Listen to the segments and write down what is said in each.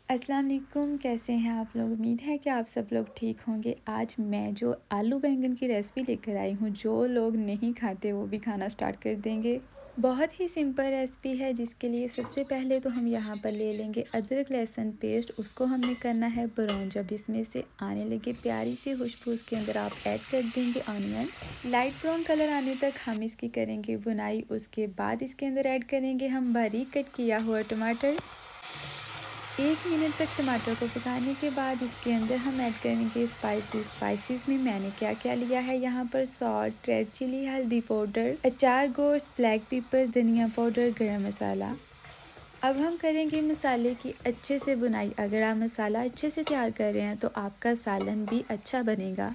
अस्सलाम वालेकुम, कैसे हैं आप लोग? उम्मीद है कि आप सब लोग ठीक होंगे। आज मैं जो आलू बैंगन की रेसिपी लेकर आई हूँ, जो लोग नहीं खाते वो भी खाना स्टार्ट कर देंगे। बहुत ही सिंपल रेसिपी है, जिसके लिए सबसे पहले तो हम यहाँ पर ले लेंगे अदरक लहसुन पेस्ट। उसको हमने करना है ब्राउन। जब इसमें से आने लगे प्यारी सी खुशबू, उसके अंदर आप ऐड कर देंगे ऑनियन। लाइट ब्राउन कलर आने तक हम इसकी करेंगे बुनाई। उसके बाद इसके अंदर ऐड करेंगे हम बारीक कट किया हुआ टमाटर। 1 मिनट तक टमाटर को पकाने के बाद इसके अंदर हम ऐड करेंगे स्पाइसेस में मैंने क्या क्या लिया है यहाँ पर: सॉल्ट, रेड चिली, हल्दी पाउडर, अचार गोश्त, ब्लैक पेपर, धनिया पाउडर, गरम मसाला। अब हम करेंगे मसाले की अच्छे से बुनाई। अगर आप मसाला अच्छे से तैयार कर रहे हैं तो आपका सालन भी अच्छा बनेगा।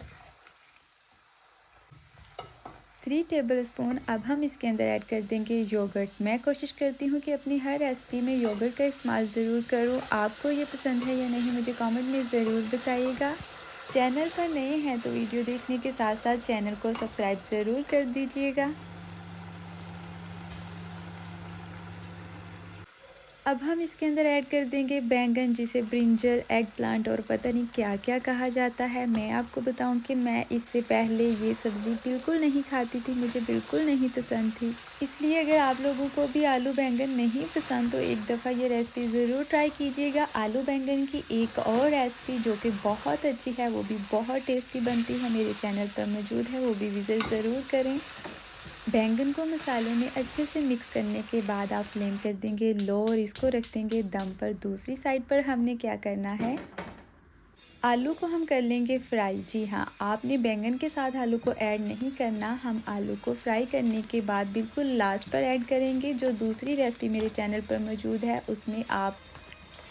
3 टेबलस्पून अब हम इसके अंदर ऐड कर देंगे योगर्ट। मैं कोशिश करती हूँ कि अपनी हर रेसिपी में योगर्ट का इस्तेमाल ज़रूर करूँ। आपको ये पसंद है या नहीं, मुझे कमेंट में ज़रूर बताइएगा। चैनल पर नए हैं तो वीडियो देखने के साथ साथ चैनल को सब्सक्राइब ज़रूर कर दीजिएगा। अब हम इसके अंदर ऐड कर देंगे बैंगन, जिसे ब्रिंजल, एग प्लांट और पता नहीं क्या क्या कहा जाता है। मैं आपको बताऊं कि मैं इससे पहले ये सब्ज़ी बिल्कुल नहीं खाती थी, मुझे बिल्कुल नहीं पसंद थी। इसलिए अगर आप लोगों को भी आलू बैंगन नहीं पसंद तो एक दफ़ा ये रेसिपी ज़रूर ट्राई कीजिएगा। आलू बैंगन की एक और रेसिपी जो कि बहुत अच्छी है, वो भी बहुत टेस्टी बनती है, मेरे चैनल पर मौजूद है, वो भी विज़िट ज़रूर करें। बैंगन को मसाले में अच्छे से मिक्स करने के बाद आप फ्लेम कर देंगे लो और इसको रख देंगे दम पर। दूसरी साइड पर हमने क्या करना है, आलू को हम कर लेंगे फ्राई। जी हाँ, आपने बैंगन के साथ आलू को ऐड नहीं करना। हम आलू को फ्राई करने के बाद बिल्कुल लास्ट पर ऐड करेंगे। जो दूसरी रेसिपी मेरे चैनल पर मौजूद है उसमें आप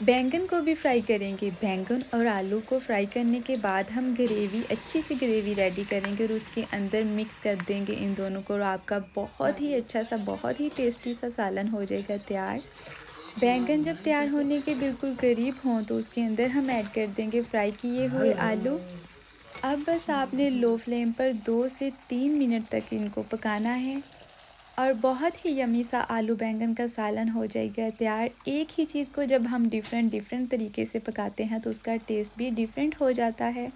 बैंगन को भी फ्राई करेंगे। बैंगन और आलू को फ्राई करने के बाद हम ग्रेवी, अच्छी सी ग्रेवी रेडी करेंगे और उसके अंदर मिक्स कर देंगे इन दोनों को और आपका बहुत ही अच्छा सा, बहुत ही टेस्टी सा सालन हो जाएगा तैयार। बैंगन जब तैयार होने के बिल्कुल करीब हों तो उसके अंदर हम ऐड कर देंगे फ्राई किए हुए आलू। अब बस आपने लो फ्लेम पर 2 से 3 मिनट तक इनको पकाना है और बहुत ही यम्मी सा आलू बैंगन का सालन हो जाएगा तैयार। एक ही चीज़ को जब हम डिफरेंट डिफरेंट तरीके से पकाते हैं तो उसका टेस्ट भी डिफरेंट हो जाता है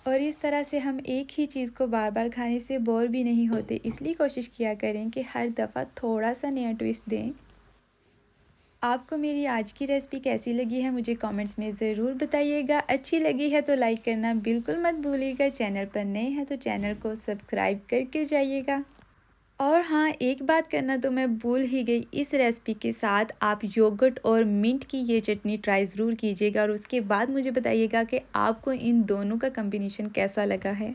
और इस तरह से हम एक ही चीज़ को बार बार खाने से बोर भी नहीं होते। इसलिए कोशिश किया करें कि हर दफ़ा थोड़ा सा नया ट्विस्ट दें। आपको मेरी आज की रेसिपी कैसी लगी है मुझे कमेंट्स में ज़रूर बताइएगा। अच्छी लगी है तो लाइक करना बिल्कुल मत भूलिएगा। चैनल पर नए हैं तो चैनल को सब्सक्राइब करके जाइएगा। और हाँ, एक बात करना तो मैं भूल ही गई, इस रेसिपी के साथ आप योगर्ट और मिंट की ये चटनी ट्राई ज़रूर कीजिएगा और उसके बाद मुझे बताइएगा कि आपको इन दोनों का कॉम्बिनेशन कैसा लगा है।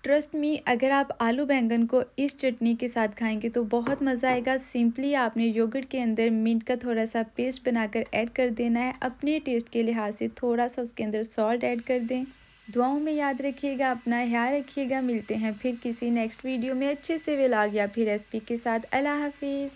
ट्रस्ट मी, अगर आप आलू बैंगन को इस चटनी के साथ खाएंगे तो बहुत मज़ा आएगा। सिंपली आपने योगर्ट के अंदर मिंट का थोड़ा सा पेस्ट बनाकर ऐड कर देना है। अपने टेस्ट के लिहाज से थोड़ा सा उसके अंदर सॉल्ट ऐड कर दें। दुआओं में याद रखिएगा, अपना ख्याल रखिएगा। मिलते हैं फिर किसी नेक्स्ट वीडियो में अच्छे से व्लॉग या फिर रेसिपी के साथ। अल्लाह हाफिज़।